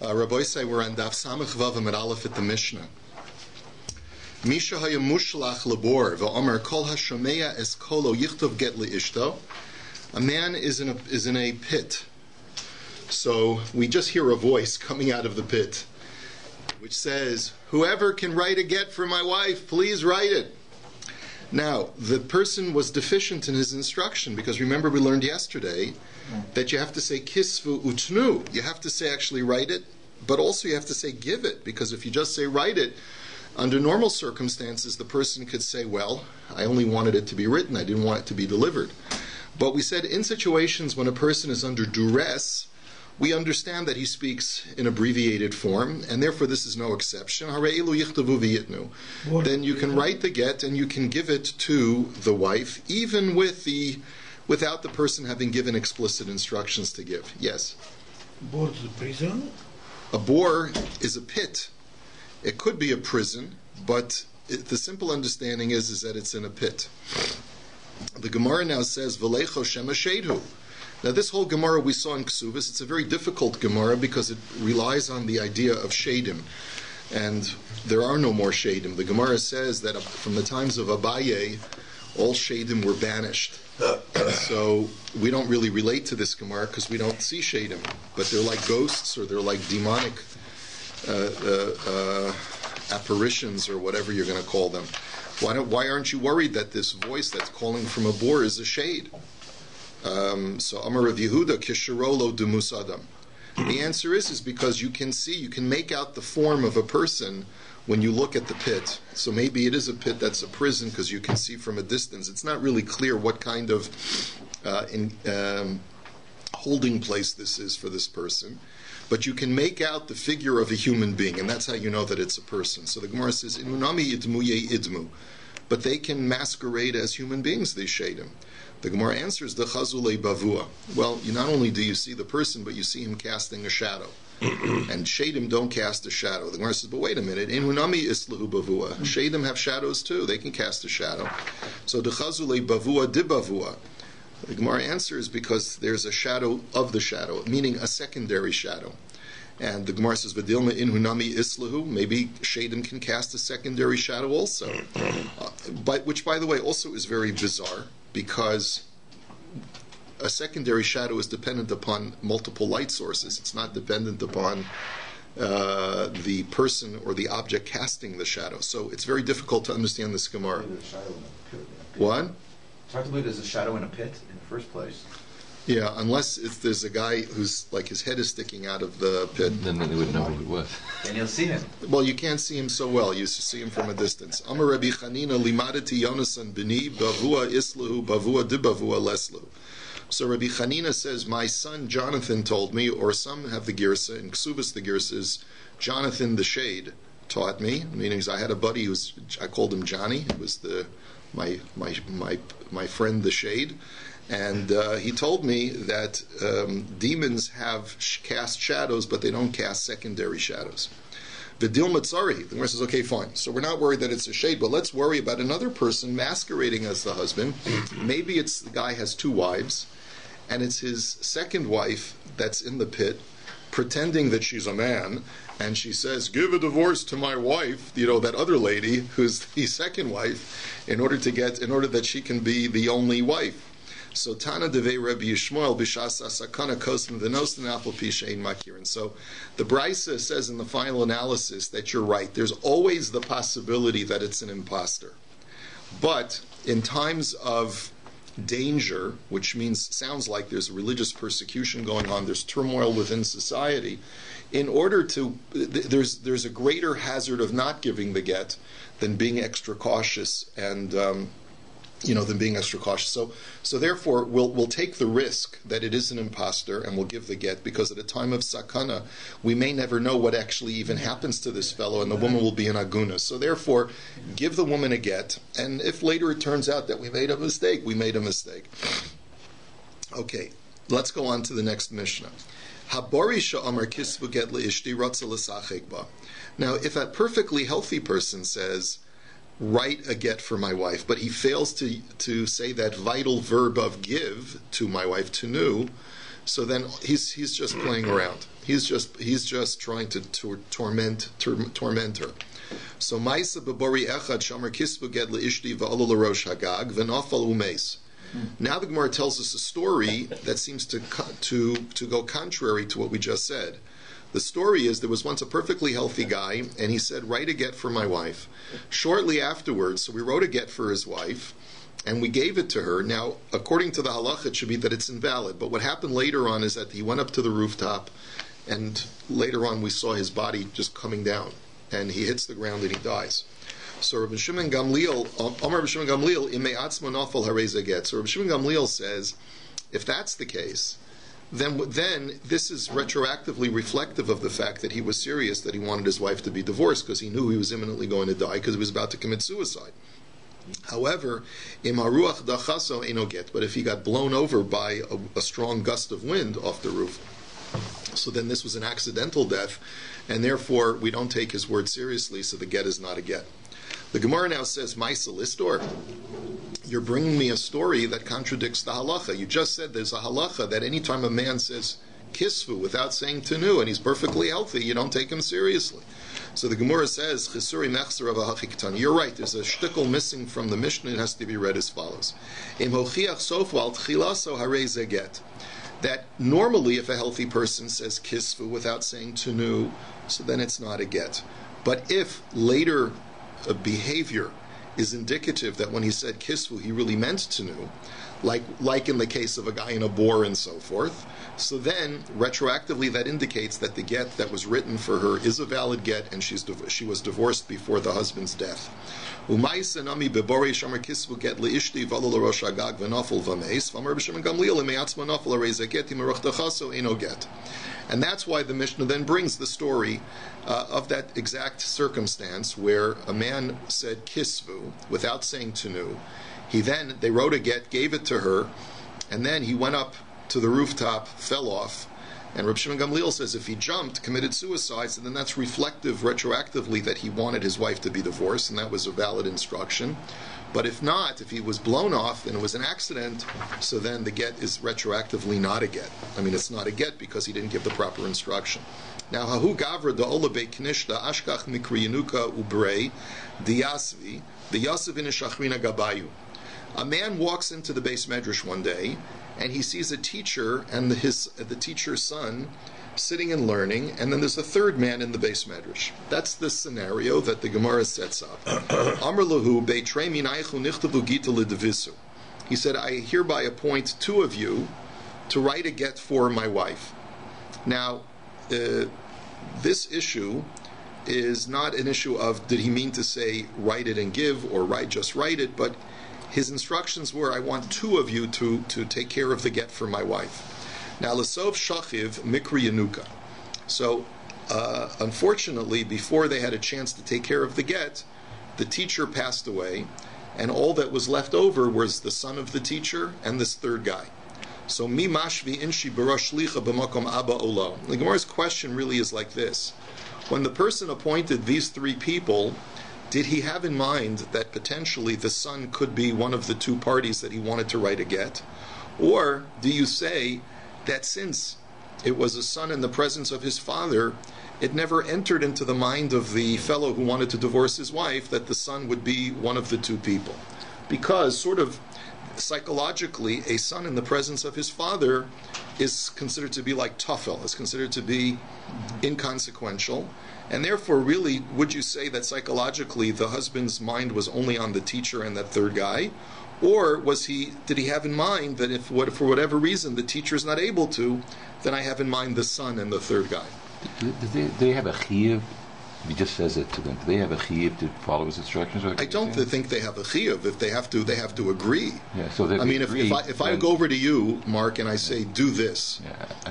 Rabbi say we're on DAF Samach Vav Amud Aleph at the Mishnah. Misha haya mushlach labor v'omer kol hashomeya es kolo yichtov get liishto. A man is in a pit. So we just hear a voice coming out of the pit, which says, "Whoever can write a get for my wife, please write it." Now, the person was deficient in his instruction, because remember we learned yesterday that you have to say kisvu utnu. You have to say actually write it, but also you have to say give it, because if you just say write it, under normal circumstances the person could say, well, I only wanted it to be written, I didn't want it to be delivered. But we said in situations when a person is under duress, we understand that he speaks in abbreviated form, and therefore this is no exception. Then you can write the get and you can give it to the wife, even without the person having given explicit instructions to give. Yes? Bor is a prison? A bor is a pit. It could be a prison, but the simple understanding is that it's in a pit. The Gemara now says, V'leicho shema shedhu. Now this whole Gemara we saw in Ksubis, it's a very difficult Gemara because it relies on the idea of Shadim. And there are no more Shadim. The Gemara says that from the times of Aryai, all Shadim were banished. So we don't really relate to this Gemara because we don't see Shadim. But they're like ghosts, or they're like demonic apparitions, or whatever you're going to call them. Why aren't you worried that this voice that's calling from a bor is a shade? So Amar Rav Yehuda Kisharolo de Musadam. The answer is because you can make out the form of a person when you look at the pit. So maybe it is a pit that's a prison because you can see from a distance. It's not really clear what kind of holding place this is for this person, but you can make out the figure of a human being, and that's how you know that it's a person. So the Gemara says, "Inunami idmu ye idmu," but they can masquerade as human beings. They shade him. The Gemara answers, the chazule bavua. Well, not only do you see the person, but you see him casting a shadow. And shadim don't cast a shadow. The Gemara says, but wait a minute, in hunami islahu bavua. Shadim have shadows too. They can cast a shadow. So the chazule bavua di bavua. The Gemara answers because there's a shadow of the shadow, meaning a secondary shadow. And the Gemara says, "V'dilma in hunami islahu." Maybe shadim can cast a secondary shadow also, which, by the way, also is very bizarre, because a secondary shadow is dependent upon multiple light sources. It's not dependent upon the person or the object casting the shadow. So it's very difficult to understand this Gemara. What? It's hard to believe there's a shadow in a pit in the first place. Yeah, unless there's a guy who's like his head is sticking out of the pit. Then they would know who it was. Then you'll see him. Well, you can't see him so well. You see him from a distance. Amar Rabbi Chanina limadati Yonasan bini bavua islahu bavua di bavua leslu. So Rabbi Chanina says, my son Jonathan told me, or some have the girsa, in Ksubas the girsa is Jonathan the shade taught me. Meaning I had a buddy I called him Johnny. It was my friend the shade. And he told me that demons have cast shadows, but they don't cast secondary shadows. Vidil Matsari, the Gemara says, okay, fine. So we're not worried that it's a shade, but let's worry about another person masquerading as the husband. Maybe it's the guy has two wives, and it's his second wife that's in the pit, pretending that she's a man, and she says, give a divorce to my wife, that other lady who's the second wife, in order that she can be the only wife. So Tana Devei Rabbi Yishmael B'Shas Asakana Kosm V'Nostin Apel Pishein Makirin. So the Brisa says in the final analysis that you're right. There's always the possibility that it's an imposter, but in times of danger, which sounds like there's religious persecution going on, there's turmoil within society. In order to, there's a greater hazard of not giving the get than being extra cautious and. Than being extra cautious. So therefore, we'll take the risk that it is an imposter and we'll give the get, because at a time of sakana, we may never know what actually even happens to this fellow, and the woman will be in aguna. So therefore, give the woman a get, and if later it turns out that we made a mistake, we made a mistake. Okay, let's go on to the next Mishnah. Now, if a perfectly healthy person says, write a get for my wife, but he fails to say that vital verb of give to my wife, tenu, so then he's just playing around. He's just trying to torment her. So Maisa bebori echad shamar kisvu ged leishti v'olu l'rosh hagag v'nafal umeis. Now the Gemara tells us a story that seems to go contrary to what we just said. The story is there was once a perfectly healthy guy, and he said, "Write a get for my wife." Shortly afterwards, so we wrote a get for his wife, and we gave it to her. Now, according to the halacha, it should be that it's invalid. But what happened later on is that he went up to the rooftop, and later on we saw his body just coming down, and he hits the ground and he dies. So Rabbi Shimon Gamliel, Rabbi Shimon Gamliel, imei atzma nafal harei get. So Rabbi Shimon Gamliel says, if that's the case, then this is retroactively reflective of the fact that he was serious, that he wanted his wife to be divorced because he knew he was imminently going to die because he was about to commit suicide. However, im haruach dachaso eno get, but if he got blown over by a strong gust of wind off the roof, so then this was an accidental death, and therefore we don't take his word seriously, so the get is not a get. The Gemara now says, Maisa Listor, you're bringing me a story that contradicts the halacha. You just said there's a halacha that anytime a man says kisvu without saying tenu and he's perfectly healthy, you don't take him seriously. So the Gemara says, Chisuri mechzer of a you're right, there's a shtickle missing from the Mishnah. It has to be read as follows. Im hochiach sofwal tchilaso harei zeget. That normally if a healthy person says kisvu without saying tenu, so then it's not a get. But if later behavior is indicative that when he said kisvu he really meant tenu, like in the case of a guy in a bore and so forth, so then retroactively that indicates that the get that was written for her is a valid get, and she was divorced before the husband's death. Umaysenami bebore shamar kisvu get leishti v'alo l'rosh hagag v'nafel v'meis v'amar b'shem Gamliel imeyatzma nafel harei get imerach dachaso eno get. And that's why the Mishnah then brings the story of that exact circumstance where a man said kisvu without saying tenu. They wrote a get, gave it to her, and then he went up to the rooftop, fell off, and Reb Shimon Gamliel says if he jumped, committed suicide, so then that's reflective retroactively that he wanted his wife to be divorced, and that was a valid instruction. But if not, if he was blown off and it was an accident, so then the get is retroactively not a get. I mean, it's not a get because he didn't give the proper instruction. Now, hahu gavra da ola be knishta ashkach mikri yenuka ubrei diyasvi the yasav in shachrina gabayu. A man walks into the base medrash one day, and he sees a teacher and the teacher's son sitting and learning, and then there's a third man in the base medrash. That's the scenario that the Gemara sets up. Amar lahu beitrei minaychu nichtavu gita l'devisu. He said, I hereby appoint two of you to write a get for my wife. Now, this issue is not an issue of did he mean to say write it and give or just write it, but his instructions were, I want two of you to take care of the get for my wife. Now, l'sov shachiv mikri yanuka. So, unfortunately, before they had a chance to take care of the get, the teacher passed away, and all that was left over was the son of the teacher and this third guy. So, mi mashvi inshi barash licha b'makom abba olo. The Gemara's question really is like this. When the person appointed these three people, did he have in mind that potentially the son could be one of the two parties that he wanted to write a get? Or do you say that since it was a son in the presence of his father, it never entered into the mind of the fellow who wanted to divorce his wife that the son would be one of the two people? Because sort of psychologically, a son in the presence of his father is considered to be like tafel, is considered to be inconsequential. And therefore, really, would you say that psychologically the husband's mind was only on the teacher and that third guy? Or did he have in mind that if for whatever reason the teacher is not able to, then I have in mind the son and the third guy? Do they have a chiyuv? He just says it to them. Do they have a chiyuv to follow his instructions? I don't think they have a chiyuv. If they have to agree. Yeah. So I mean, if I go over to you, Mark, and I say do this,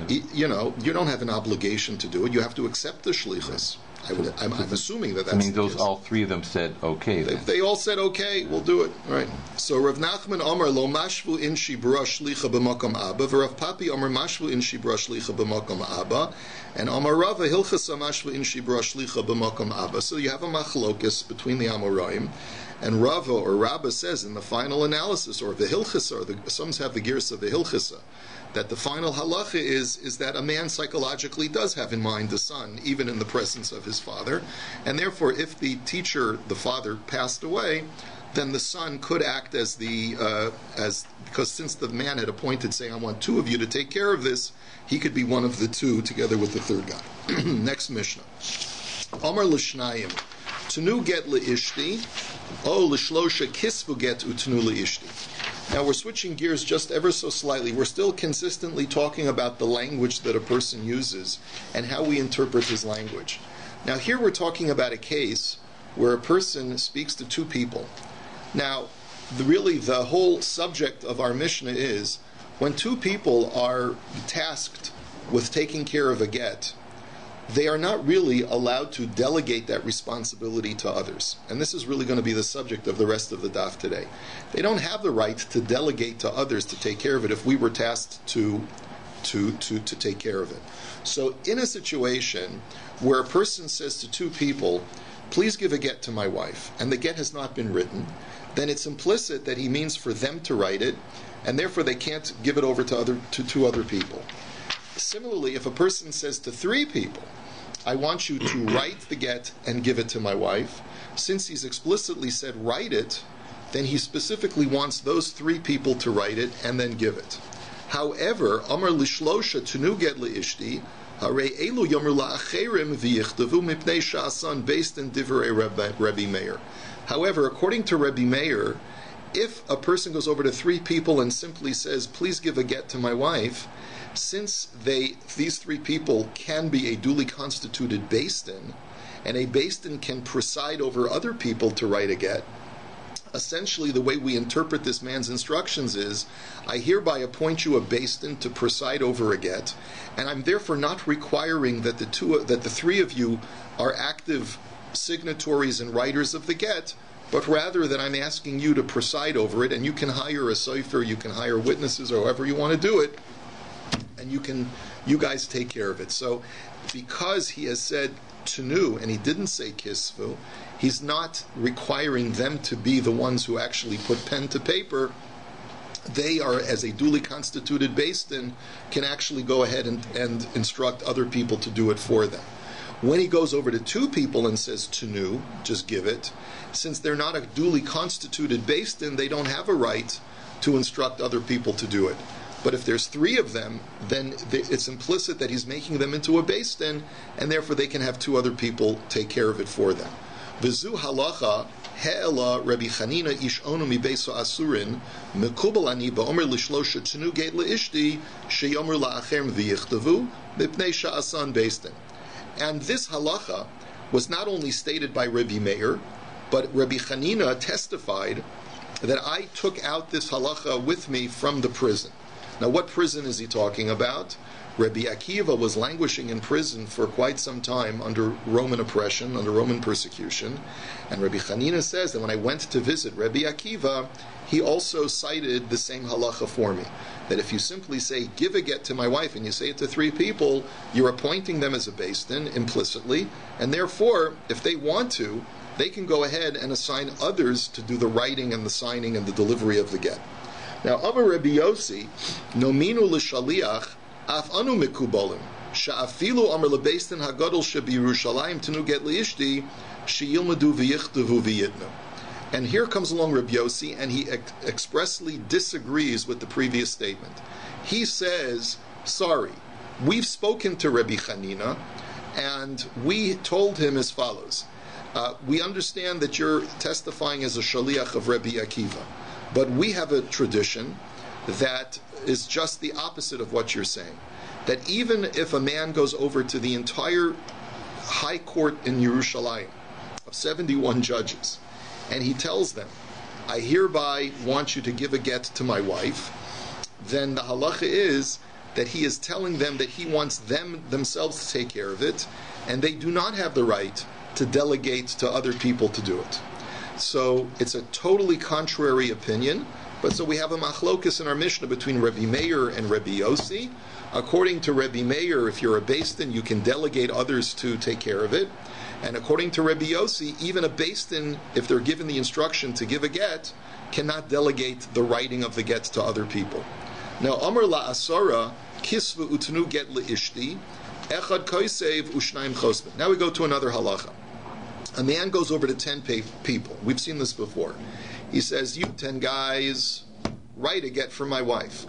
you don't have an obligation to do it. You have to accept the shlichus. I'm assuming that's. I mean, all three of them said okay. They all said okay. We'll do it. Right. So Rav Nachman Amar lo mashvu inshi b'ra shlicha b'makom abba, v'Rav Papi Amar mashvu inshi b'ra shlicha b'makom abba, and Amar Rava hilchasa mashvu inshi b'ra shlicha b'makom abba. So you have a machlokus between the Amoraim, and Rava or Rabba says in the final analysis, or the hilchasa, or some have the gears of the hilchasa, that the final halacha is that a man psychologically does have in mind the son, even in the presence of his father, and therefore if the teacher, the father, passed away, then the son could act as because since the man had appointed, saying, I want two of you to take care of this, he could be one of the two together with the third guy. Next Mishnah. Amar l'shnayim, tenu get le'ishti, o l'shlosha kisvu get utenu le'ishti. Now we're switching gears just ever so slightly. We're still consistently talking about the language that a person uses and how we interpret his language. Now here we're talking about a case where a person speaks to two people. Now, really the whole subject of our Mishnah is when two people are tasked with taking care of a get, they are not really allowed to delegate that responsibility to others. And this is really going to be the subject of the rest of the DAF today. They don't have the right to delegate to others to take care of it if we were tasked to take care of it. So in a situation where a person says to two people, please give a get to my wife, and the get has not been written, then it's implicit that he means for them to write it, and therefore they can't give it over to two other people. Similarly, if a person says to three people, I want you to write the get and give it to my wife, since he's explicitly said write it, then he specifically wants those three people to write it and then give it. However, Amar lishlosha tenu get leishti, Hare elu yomer la'acherim v'yichtavu mipnei sha'asan based in divrei Rabbi Meir. However, according to Rabbi Meir, if a person goes over to three people and simply says, please give a get to my wife, since these three people can be a duly constituted Bayston, and a Bayston can preside over other people to write a get, essentially the way we interpret this man's instructions is, I hereby appoint you a Bayston to preside over a get, and I'm therefore not requiring that the three of you are active signatories and writers of the get, but rather that I'm asking you to preside over it, and you can hire a sofer, you can hire witnesses, or however you want to do it, and you guys take care of it. So because he has said tenu, and he didn't say kisvu, he's not requiring them to be the ones who actually put pen to paper. They are, as a duly constituted Bayston, can actually go ahead and instruct other people to do it for them. When he goes over to two people and says tenu, just give it, since they're not a duly constituted Bayston, they don't have a right to instruct other people to do it. But if there's three of them, then it's implicit that he's making them into a Bayston, and therefore they can have two other people take care of it for them. V'zu halacha he'ela Rabbi Chanina ish onu mi beiso asurin mekubal ani ba'omer lishlosha tenu gate leishti sheyomer la'achem v'yichtavu mipnei sha'asan Bayston. And this halacha was not only stated by Rabbi Meir, but Rabbi Chanina testified that I took out this halacha with me from the prison. Now, what prison is he talking about? Rabbi Akiva was languishing in prison for quite some time under Roman oppression, under Roman persecution. And Rabbi Chanina says that when I went to visit Rabbi Akiva, he also cited the same halacha for me. That if you simply say, give a get to my wife, and you say it to three people, you're appointing them as a Bayston implicitly, and therefore, if they want to, they can go ahead and assign others to do the writing and the signing and the delivery of the get. Now, Amar Rabbi Yossi, nominu l'shaliach, af anu mikubalim, sha'afilu amar leBayston hagadol shebiYerushalayim tenu get leishti, sheyilmadu v'yichtavu v'yitnu. And here comes along Rabbi Yossi, and he expressly disagrees with the previous statement. He says, sorry, we've spoken to Rabbi Chanina, and we told him as follows. We understand that you're testifying as a shaliach of Rabbi Akiva, but we have a tradition that is just the opposite of what you're saying. That even if a man goes over to the entire high court in Yerushalayim of 71 judges, and he tells them, I hereby want you to give a get to my wife, then the halacha is that he is telling them that he wants them themselves to take care of it, and they do not have the right to delegate to other people to do it. So it's a totally contrary opinion, but so we have a machlokus in our Mishnah between Rabbi Meir and Rabbi Yossi. According to Rabbi Meir, if you're a Bayston, you can delegate others to take care of it. And according to Rabbi Yossi, even a Bayston, if they're given the instruction to give a get, cannot delegate the writing of the get to other people. Now, Amar la Asara, Kisva Utnu get le Ishti, Echad Koisev Ushnaim Chosben. Now we go to another halacha. A man goes over to 10 people. We've seen this before. He says, you 10 guys, write a get for my wife.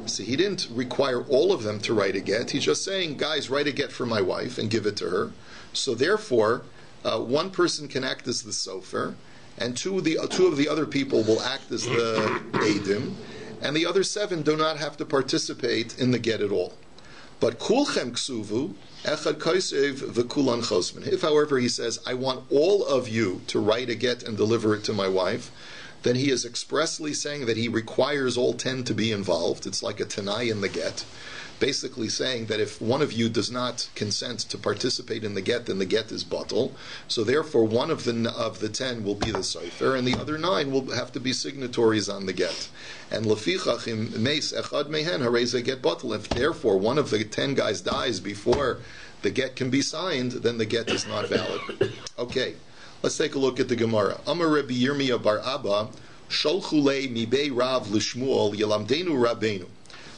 So he didn't require all of them to write a get. He's just saying, guys, write a get for my wife and give it to her. So therefore, one person can act as the sofer, and two of the other people will act as the eidim, and the other 7 do not have to participate in the get at all. But kulchem ksuvu, echad koisev v'kulan chosman. If, however, he says, I want all of you to write a get and deliver it to my wife, then he is expressly saying that he requires all 10 to be involved. It's like a tanai in the get, basically saying that if one of you does not consent to participate in the get, then the get is batal. So therefore, one of the 10 will be the sofer, and the other 9 will have to be signatories on the get. And lefichach im meis echad mehen harei get batal. If therefore one of the 10 guys dies before the get can be signed, then the get is not valid. Okay. Let's take a look at the Gemara. Amar Rabbi Yirmiyah bar Abba, Sholchu lei mibei Rav l'Shmuel Yelamdenu Rabbeinu.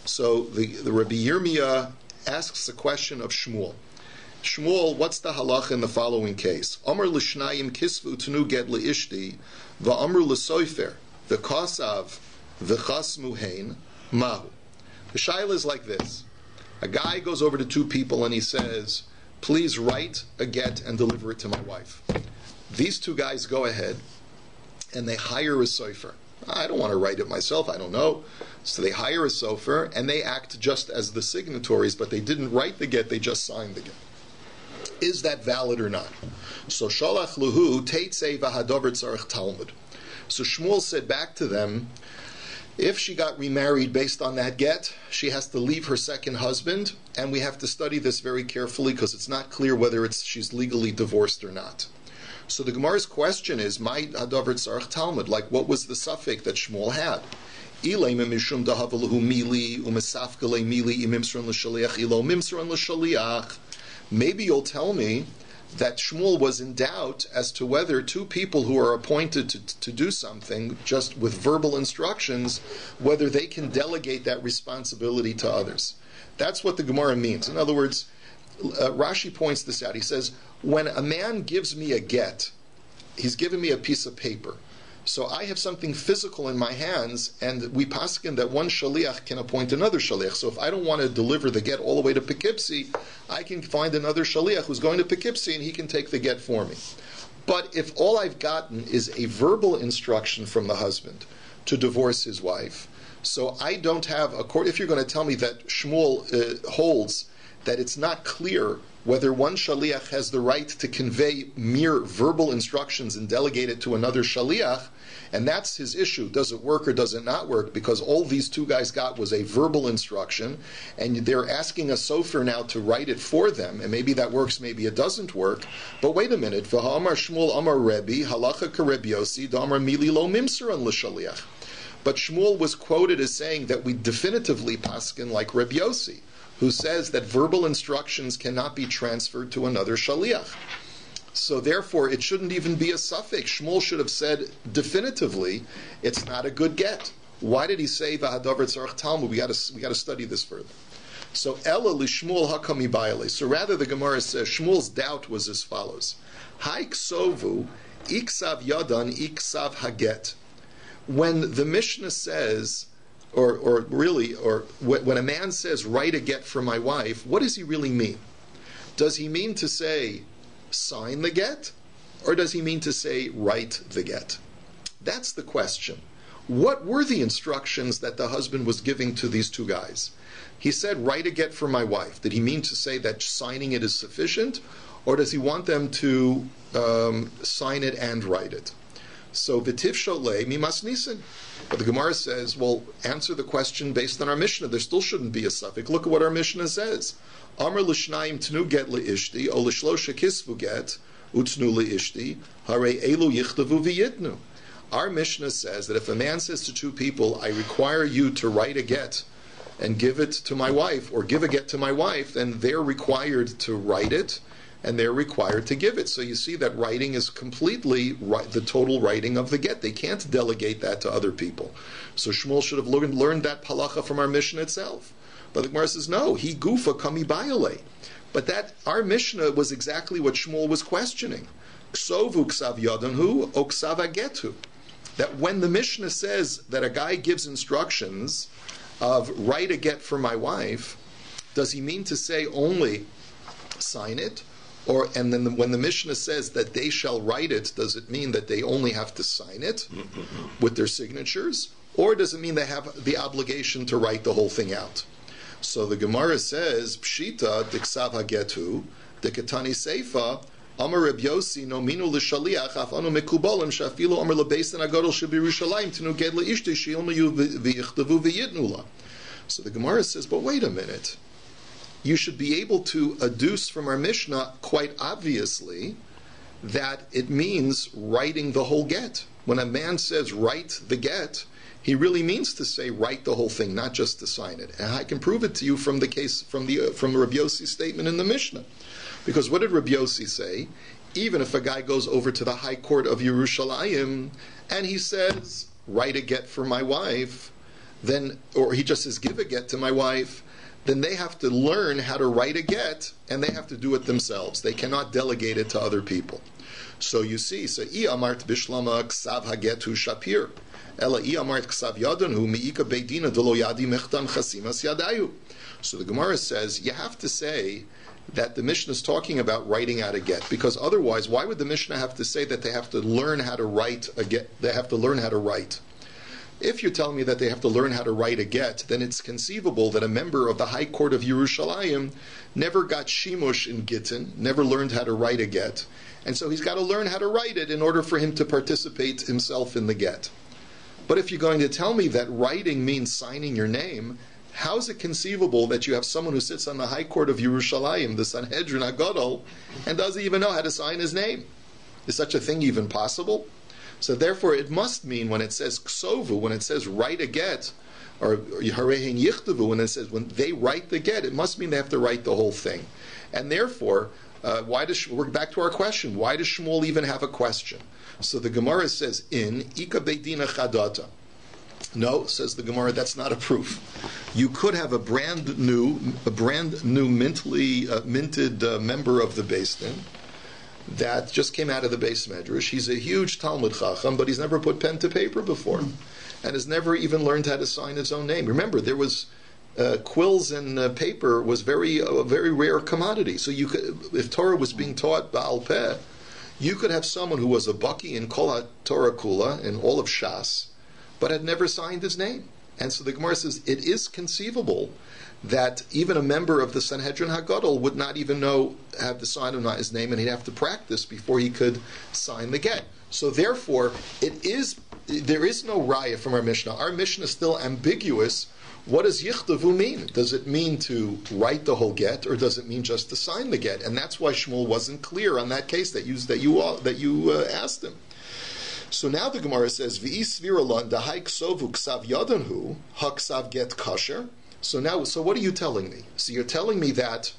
So the Rabbi Yirmiyah asks the question of Shmuel. Shmuel, what's the halacha in the following case? Amar l'shnayim kisvu tenu get le'ishti, va'amr l'soifer, v'kasav, v'chasmu hein, mahu. The shaila is like this. A guy goes over to 2 people and he says, please write a get and deliver it to my wife. These 2 guys go ahead and they hire a sofer. I don't want to write it myself, I don't know. So they hire a sofer and they act just as the signatories, but they didn't write the get, they just signed the get. Is that valid or not? So Shalach Luhu Teitzei Vahadover Tzarech Talmud. So Shmuel said back to them, if she got remarried based on that get, she has to leave her second husband, and we have to study this very carefully because it's not clear whether she's legally divorced or not. So the Gemara's question is, my Hadavar Tzarech Talmud, like what was the suffix that Shmuel had? Maybe you'll tell me that Shmuel was in doubt as to whether 2 people who are appointed to do something, just with verbal instructions, whether they can delegate that responsibility to others. That's what the Gemara means. In other words, Rashi points this out. He says, when a man gives me a get, he's given me a piece of paper. So I have something physical in my hands, and we paskin that one shaliach can appoint another shaliach. So if I don't want to deliver the get all the way to Poughkeepsie, I can find another shaliach who's going to Poughkeepsie, and he can take the get for me. But if all I've gotten is a verbal instruction from the husband to divorce his wife, so I don't have, if you're going to tell me that Shmuel holds that it's not clear whether one shaliach has the right to convey mere verbal instructions and delegate it to another shaliach, and that's his issue. Does it work or does it not work? Because all these 2 guys got was a verbal instruction, and they're asking a sofer now to write it for them, and maybe that works, maybe it doesn't work. But wait a minute. V'ha'amar Shmuel amar Rebbe, halacha k'Rebbe Yossi, da'amar mili lo mimsaran l'shaliach. But Shmuel was quoted as saying that we definitively paskin like Rebbe Yossi, who says that verbal instructions cannot be transferred to another shaliach. So therefore, it shouldn't even be a suffix. Shmuel should have said definitively, it's not a good get. Why did he say v'hadavar tzarech Talmud? We got to study this further. So Ella lishmuel hakami bayale. So rather, the Gemara says Shmuel's doubt was as follows: Haik sovu iksav yadan iksav haget. When the Mishnah says, or when a man says, write a get for my wife, what does he really mean? Does he mean to say, sign the get? Or does he mean to say, write the get? That's the question. What were the instructions that the husband was giving to these 2 guys? He said, write a get for my wife. Did he mean to say that signing it is sufficient? Or does he want them to sign it and write it? So v'tiv sholei mimas nisin. But the Gemara says, well, answer the question based on our Mishnah. There still shouldn't be a suffix. Look at what our Mishnah says. Amr l'shnayim tnu get le'ishti, o l'shlosha kisvu get, utnu le'ishti, hare elu yichtavu v'yitnu. Our Mishnah says that if a man says to 2 people, I require you to write a get and give it to my wife, or give a get to my wife, then they're required to write it, and they're required to give it. So you see that writing is completely the total writing of the get. They can't delegate that to other people. So Shmuel should have learned that halacha from our Mishnah itself. But the Gemara says, no, he gufa kami bayale. But that our Mishnah was exactly what Shmuel was questioning. Ksovu ksav yadanhu o ksav agetu. That when the Mishnah says that a guy gives instructions of write a get for my wife, does he mean to say only sign it? And then when the Mishnah says that they shall write it, does it mean that they only have to sign it with their signatures? Or does it mean they have the obligation to write the whole thing out? So the Gemara says, Pshita diksav hagetu, dekatani seifa, Amar Reb Yossi nominu l'shaliach afanu mekubalim shafilu Amar lebeis agadol shebirushalayim tenuged leishti shilmayu v'yichtavu v'yitnula. So the Gemara says, but wait a minute. You should be able to adduce from our Mishnah quite obviously that it means writing the whole get. When a man says write the get, he really means to say write the whole thing, not just to sign it. And I can prove it to you from the case from Rabbi Yossi's statement in the Mishnah. Because what did Rabbi Yossi say? Even if a guy goes over to the high court of Yerushalayim and he says, write a get for my wife, then, or he just says, give a get to my wife, then they have to learn how to write a get and they have to do it themselves. They cannot delegate it to other people. So you see, so I amart bishlama ksav hagetu shapir. Ela I amart ksav yadanhu miika beidina delo yadi mechtan chasimas yadayu. So the Gemara says, you have to say that the Mishnah is talking about writing out a get, because otherwise, why would the Mishnah have to say that they have to learn how to write a get? They have to learn how to write. If you're telling me that they have to learn how to write a get, then it's conceivable that a member of the High Court of Yerushalayim never got shimush in GITTEN, never learned how to write a get, and so he's got to learn how to write it in order for him to participate himself in the get. But if you're going to tell me that writing means signing your name, how is it conceivable that you have someone who sits on the High Court of Yerushalayim, the Sanhedrin HaGadol, and doesn't even know how to sign his name? Is such a thing even possible? So therefore it must mean when it says ksovu, when it says write a get, or harehin yichtavu, when it says when they write the get, it must mean they have to write the whole thing. And therefore, we're back to our question, why does Shmuel even have a question? So the Gemara says, in Ika Beidina Chadata. No, says the Gemara, that's not a proof. You could have a brand new minted member of the Beis Din that just came out of the Beis Medrash. He's a huge Talmud Chacham, but he's never put pen to paper before, and has never even learned how to sign his own name. Remember, there was quills and paper was a very rare commodity. So you could, if Torah was being taught Ba'al Peh, you could have someone who was a baki in Kol HaTorah Kula, in all of Shas, but had never signed his name. And so the Gemara says it is conceivable that even a member of the Sanhedrin HaGadol would not even have to sign his name, and he'd have to practice before he could sign the get. So therefore, there is no raya from our Mishnah. Our Mishnah is still ambiguous. What does yichtavu mean? Does it mean to write the whole get, or does it mean just to sign the get? And that's why Shmuel wasn't clear on that case that you asked him. So now the Gemara says, "V'is viralan dahai ksovu ksav yadanhu haksav get kasher." So what are you telling me? So you're telling me that,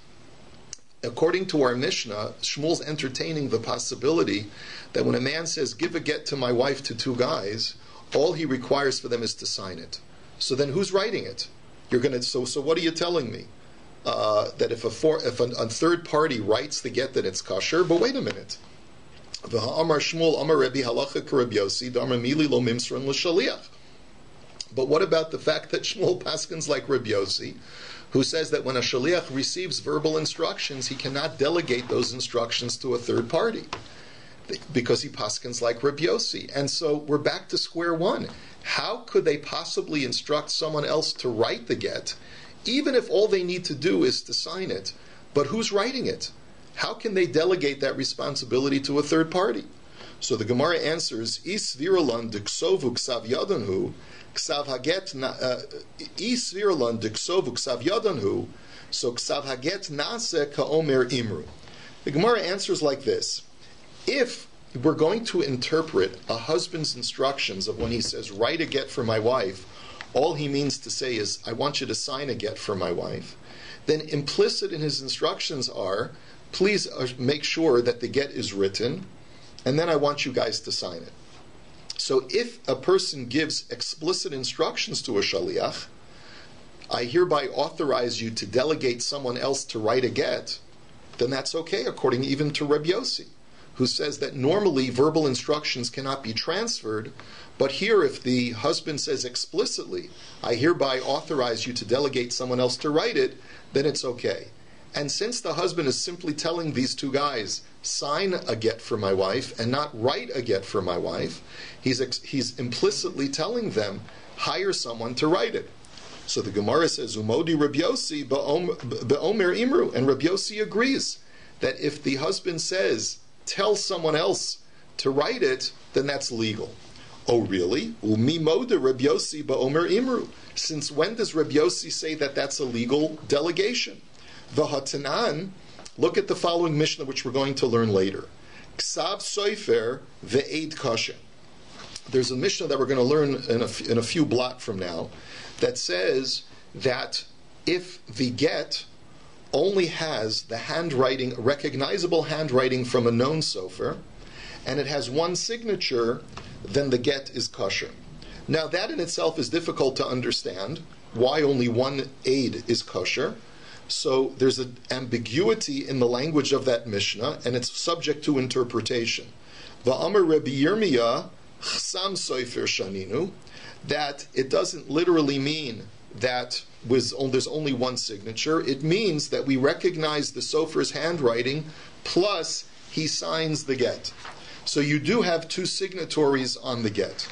according to our Mishnah, Shmuel's entertaining the possibility that when a man says, "Give a get to my wife" to two guys, all he requires for them is to sign it. So then, who's writing it? So what are you telling me? That if a third party writes the get, that it's kasher? But wait a minute. Amar Shmuel, Amar Rabbi halacha Rabbi Yossi, Damar mili lo mimsran l'shaliach. But what about the fact that Shmuel paskins like Rabbi Yossi, who says that when a shaliach receives verbal instructions, he cannot delegate those instructions to a third party, because he paskins like Rabbi Yossi. And so we're back to square one. How could they possibly instruct someone else to write the get, even if all they need to do is to sign it? But who's writing it? How can they delegate that responsibility to a third party? So the Gemara answers, Is viralan diksovu ksav yadanhu, ksav haget is viralan diksovu ksav yadanhu, so ksav haget nase kaomer imru. The Gemara answers like this. If we're going to interpret a husband's instructions of when he says, write a get for my wife, all he means to say is, I want you to sign a get for my wife, then implicit in his instructions are please make sure that the get is written, and then I want you guys to sign it. So if a person gives explicit instructions to a shaliach, I hereby authorize you to delegate someone else to write a get, then that's okay, according even to Rabbi Yossi, who says that normally verbal instructions cannot be transferred, but here if the husband says explicitly, I hereby authorize you to delegate someone else to write it, then it's okay. And since the husband is simply telling these two guys, sign a get for my wife and not write a get for my wife, he's implicitly telling them, hire someone to write it. So the Gemara says, Umodi Rabbi Yossi be'omer imru, and Rabbi Yossi agrees that if the husband says, tell someone else to write it, then that's legal. Oh really? Umi moda Rabbi Yossi be'omer imru. Since when does Rabbi Yossi say that that's a legal delegation? V'hatanan, look at the following Mishnah, which we're going to learn later. Ksav soifer ve'ed kasha. There's a Mishnah that we're going to learn in a few blot from now that says that if the get only has the handwriting, recognizable handwriting from a known sofer, and it has one signature, then the get is kosher. Now that in itself is difficult to understand, why only one aid is kosher. So there's an ambiguity in the language of that Mishnah, and it's subject to interpretation. Va'amar Rabbi Yirmiyah chsam soifer shaninu, that it doesn't literally mean that there's only one signature. It means that we recognize the sofer's handwriting, plus he signs the get. So you do have two signatories on the get.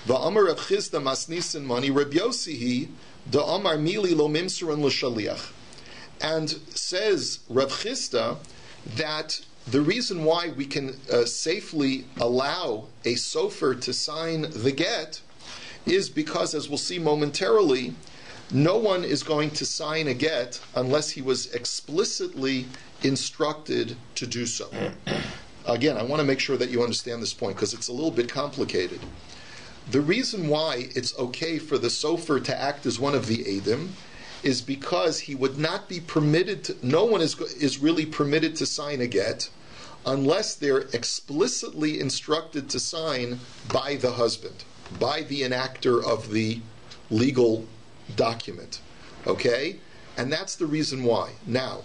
Va'amar Rav Chisda masnisin mani Rabbi Yossi da'amar mili lo mimsuran l'shaliach. And says Rav Chisda that the reason why we can safely allow a sofer to sign the get is because, as we'll see momentarily, no one is going to sign a get unless he was explicitly instructed to do so. Again, I want to make sure that you understand this point because it's a little bit complicated. The reason why it's okay for the sofer to act as one of the Eidim is because he would not be permitted to, no one is really permitted to sign a get unless they're explicitly instructed to sign by the husband, by the enactor of the legal document. Okay? And that's the reason why. Now,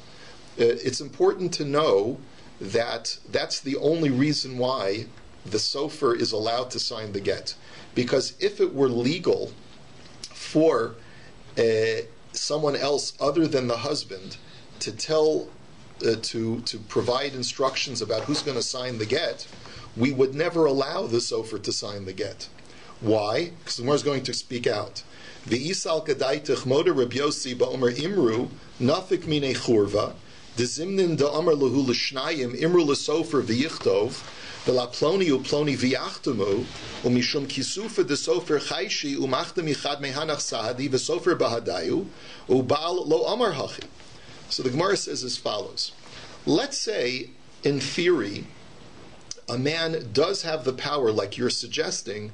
it's important to know that that's the only reason why the sofer is allowed to sign the get. Because if it were legal for someone else other than the husband to tell, to provide instructions about who's going to sign the get, we would never allow the sofer to sign the get. Why? Because the Gemara is going to speak out. The Ital kadaitich moda Rabbi Yossi ba'omer imru nafik mine churva dezimnin da'omer lehu l'shnayim imru l'sofer v'yichtov v'la ploni u'ploni v'yachtemu u'mishum kisufa desofer chayshi u'machtem yichad mehanach sahadi v'sofer bahadayu u'bal lo amar hachi. So the Gemara says as follows. Let's say, in theory, a man does have the power, like you're suggesting,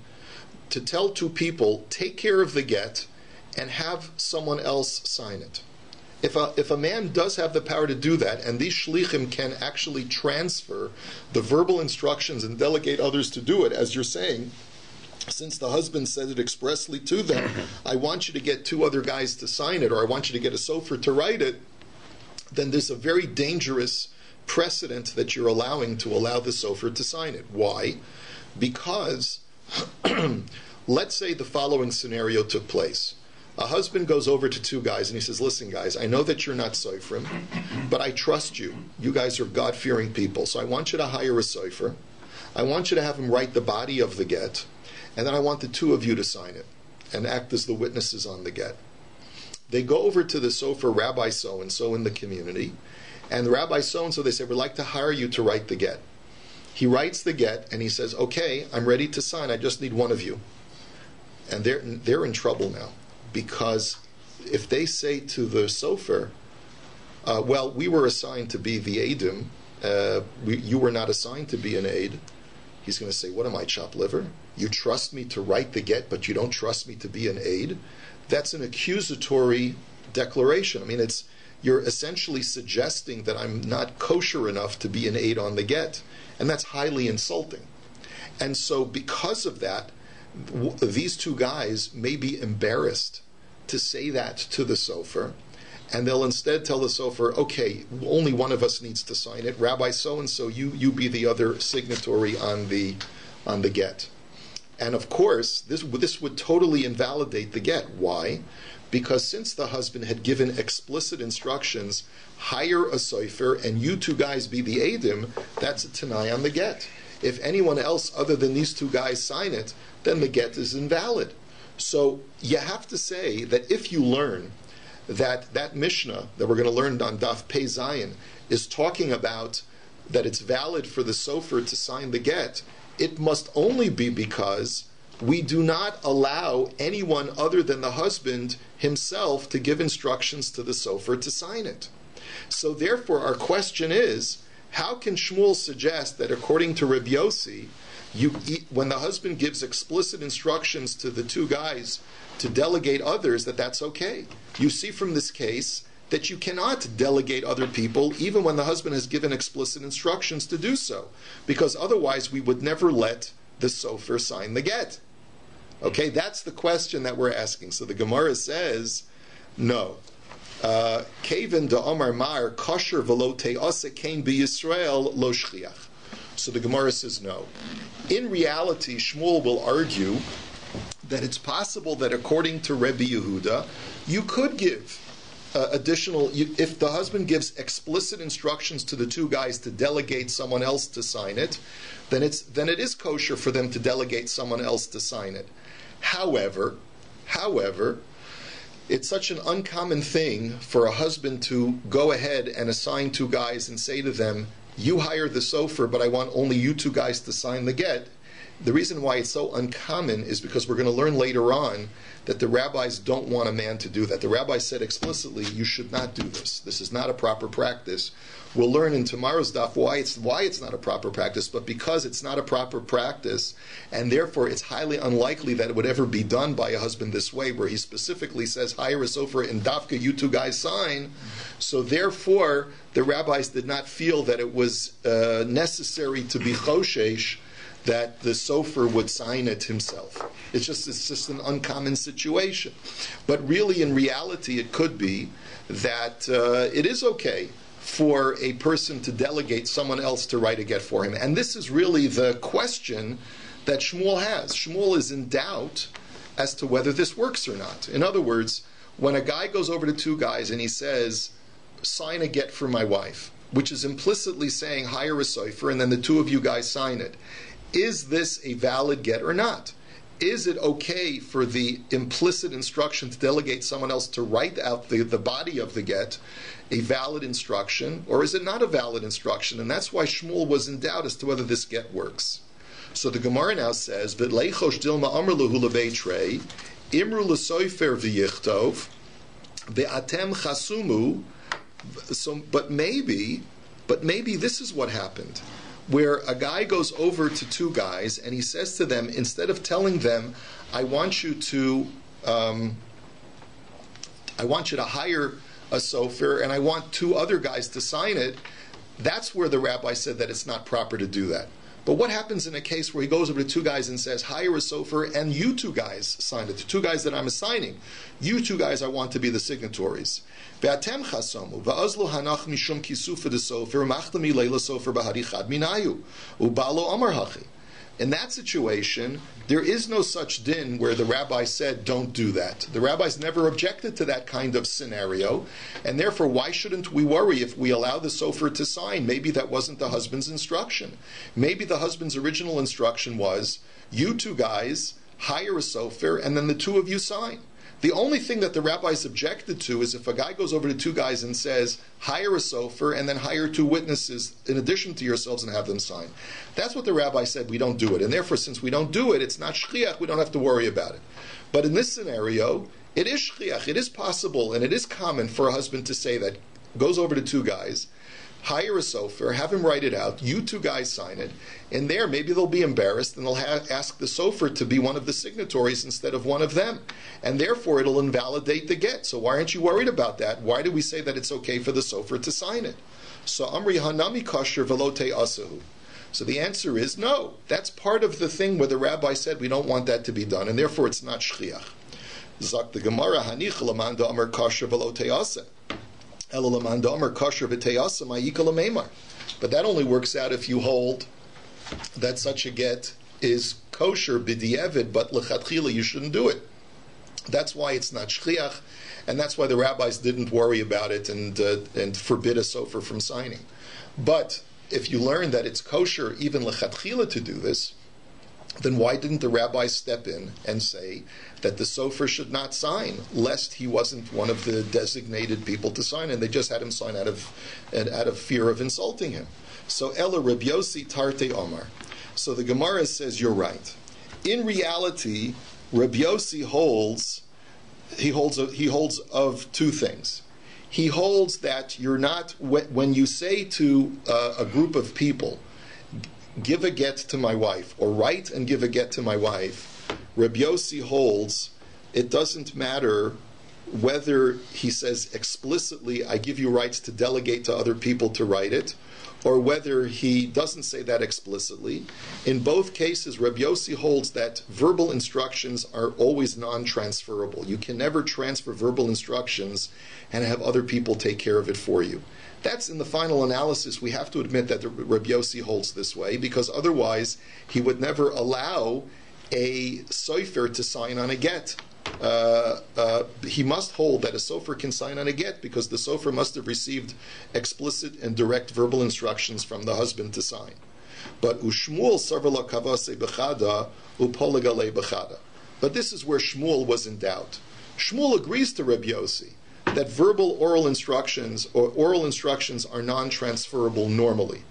to tell two people, take care of the get and have someone else sign it. If a man does have the power to do that, and these shlichim can actually transfer the verbal instructions and delegate others to do it, as you're saying, since the husband said it expressly to them, I want you to get two other guys to sign it, or I want you to get a sofer to write it, then there's a very dangerous precedent that you're allowing to allow the sofer to sign it. Why? Because let's say the following scenario took place. A husband goes over to two guys and he says, listen guys, I know that you're not soferim, but I trust you. You guys are God-fearing people, so I want you to hire a sofer. I want you to have him write the body of the get, and then I want the two of you to sign it and act as the witnesses on the get. They go over to the sofer Rabbi so-and-so in the community, and the Rabbi so-and-so, they say, we'd like to hire you to write the get. He writes the get, and he says, okay, I'm ready to sign, I just need one of you. And they're in trouble now, because if they say to the sofer, well, we were assigned to be the aidim, you were not assigned to be an aid, he's going to say, what am I, chopped liver? You trust me to write the get, but you don't trust me to be an aid? That's an accusatory declaration. I mean, you're essentially suggesting that I'm not kosher enough to be an aid on the get. And that's highly insulting. And so because of that, these two guys may be embarrassed to say that to the sofer, and they'll instead tell the sofer, okay, only one of us needs to sign it. Rabbi so-and-so, you be the other signatory on the get. And of course, this would totally invalidate the get. Why? Because since the husband had given explicit instructions, hire a sofer and you two guys be the edim, that's a tanai on the get. If anyone else other than these two guys sign it, then the get is invalid. So you have to say that if you learn that Mishnah that we're going to learn on DAF Pei Zayin is talking about that it's valid for the sofer to sign the get, it must only be because we do not allow anyone other than the husband himself to give instructions to the sofer to sign it. So therefore our question is, how can Shmuel suggest that according to Rabbi Yossi, when the husband gives explicit instructions to the two guys to delegate others, that's okay? You see from this case that you cannot delegate other people even when the husband has given explicit instructions to do so, because otherwise we would never let the sofer sign the get. Okay, that's the question that we're asking. So the Gemara says, no. Kaven da Omar Mar kosher velo te'ase kain b'Yisrael lo shchiach. So the Gemara says no. In reality, Shmuel will argue that it's possible that according to Rebbe Yehuda, you could give additional, if the husband gives explicit instructions to the two guys to delegate someone else to sign it, then it is kosher for them to delegate someone else to sign it. However, it's such an uncommon thing for a husband to go ahead and assign two guys and say to them, you hire the sofer, but I want only you two guys to sign the get. The reason why it's so uncommon is because we're going to learn later on that the rabbis don't want a man to do that. The rabbi said explicitly, you should not do this. This is not a proper practice. We'll learn in tomorrow's DAF why it's not a proper practice, but because it's not a proper practice, and therefore it's highly unlikely that it would ever be done by a husband this way, where he specifically says, hire a sofer and dafka, you two guys sign. So therefore, the rabbis did not feel that it was necessary to be choshesh that the sofer would sign it himself. It's just an uncommon situation. But really, in reality, it could be that it is okay for a person to delegate someone else to write a get for him. And this is really the question that Shmuel has. Shmuel is in doubt as to whether this works or not. In other words, when a guy goes over to two guys and he says, sign a get for my wife, which is implicitly saying hire a sofer and then the two of you guys sign it, is this a valid get or not? Is it okay for the implicit instruction to delegate someone else to write out the body of the get a valid instruction, or is it not a valid instruction? And that's why Shmuel was in doubt as to whether this get works. So the Gemara now says, "V'leichosh dilma amr lehu lebetrei, imru lesoifer v'yichtov, ve'atem chasumu." So, but maybe this is what happened, where a guy goes over to two guys and he says to them, instead of telling them, I want you to hire a sofer and I want two other guys to sign it, that's where the rabbi said that it's not proper to do that. But what happens in a case where he goes over to two guys and says, hire a sofer and you two guys sign it, the two guys that I'm assigning, you two guys I want to be the signatories. Ve'atem chasamu, ve'azlo hanach mishum kisufa de sofer, machlami leila sofer bahari chad minayu, ubalo amar hachi. In that situation, there is no such din where the rabbi said, don't do that. The rabbis never objected to that kind of scenario, and therefore why shouldn't we worry if we allow the sofer to sign? Maybe that wasn't the husband's instruction. Maybe the husband's original instruction was, you two guys hire a sofer and then the two of you sign. The only thing that the rabbis objected to is if a guy goes over to two guys and says, hire a sofer and then hire two witnesses in addition to yourselves and have them sign. That's what the rabbi said, we don't do it. And therefore, since we don't do it, it's not shchiach, we don't have to worry about it. But in this scenario, it is shchiach, it is possible, and it is common for a husband to say that, goes over to two guys, hire a sofer, have him write it out, you two guys sign it, and there maybe they'll be embarrassed and they'll ask the sofer to be one of the signatories instead of one of them. And therefore it'll invalidate the get. So why aren't you worried about that? Why do we say that it's okay for the sofer to sign it? So Amri Hanami Kosher Velote Asahu. So the answer is no. That's part of the thing where the rabbi said we don't want that to be done, and therefore it's not shchiach. Zak the Gemara Hanich Lamanda Amar Kosher Velote Asa. Ela Lamanda Amar Kosher Velote Asa Ma'ika Lamemar. But that only works out if you hold that such a get is kosher b'di'evid, but lechatchila you shouldn't do it. That's why it's not shchiach, and that's why the rabbis didn't worry about it and forbid a sofer from signing. But if you learn that it's kosher even lechatchila to do this, then why didn't the rabbis step in and say that the sofer should not sign, lest he wasn't one of the designated people to sign, and they just had him sign out of fear of insulting him? So Ella Rabbi Yossi Tarte Omar. So the Gemara says you're right. In reality, Rabbi Yossi holds of two things. He holds that you're not, when you say to a group of people, give a get to my wife, or write and give a get to my wife, Rabbi Yossi holds it doesn't matter whether he says explicitly, I give you rights to delegate to other people to write it, or whether he doesn't say that explicitly. In both cases, Rabbi Yossi holds that verbal instructions are always non-transferable. You can never transfer verbal instructions and have other people take care of it for you. That's in the final analysis. We have to admit that Rabbi Yossi holds this way, because otherwise he would never allow a sofer to sign on a get. He must hold that a sofer can sign on a get, because the sofer must have received explicit and direct verbal instructions from the husband to sign. But Ushmuel sarvala kavase bechada upoligale bechada. But this is where Shmuel was in doubt. Shmuel agrees to Rabbi Yossi that oral instructions are non-transferable normally.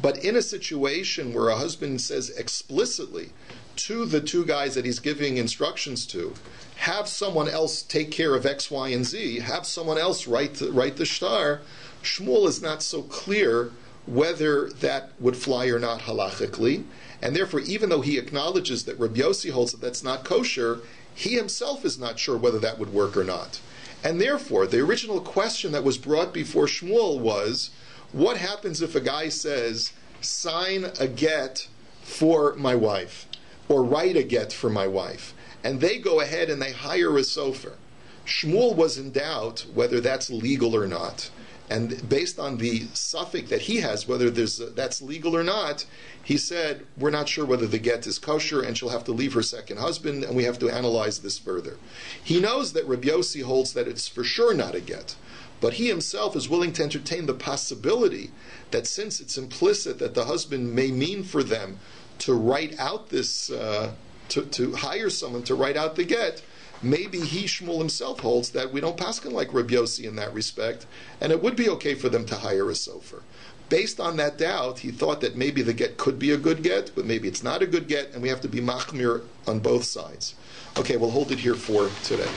But in a situation where a husband says explicitly to the two guys that he's giving instructions to, have someone else take care of X, Y, and Z, have someone else write the shtar, Shmuel is not so clear whether that would fly or not halachically, and therefore even though he acknowledges that Rabbi Yossi holds that that's not kosher, he himself is not sure whether that would work or not. And therefore, the original question that was brought before Shmuel was, what happens if a guy says, sign a get for my wife, or write a get for my wife, and they go ahead and they hire a sofer? Shmuel was in doubt whether that's legal or not. And based on the suffix that he has, whether that's legal or not, he said, we're not sure whether the get is kosher, and she'll have to leave her second husband, and we have to analyze this further. He knows that Rabbi Yossi holds that it's for sure not a get, but he himself is willing to entertain the possibility that since it's implicit that the husband may mean for them to write out this, to hire someone to write out the get, maybe he, Shmuel himself, holds that we don't paskin like Rabbi Yossi in that respect, and it would be okay for them to hire a sofer. Based on that doubt, he thought that maybe the get could be a good get, but maybe it's not a good get, and we have to be machmir on both sides. Okay, we'll hold it here for today.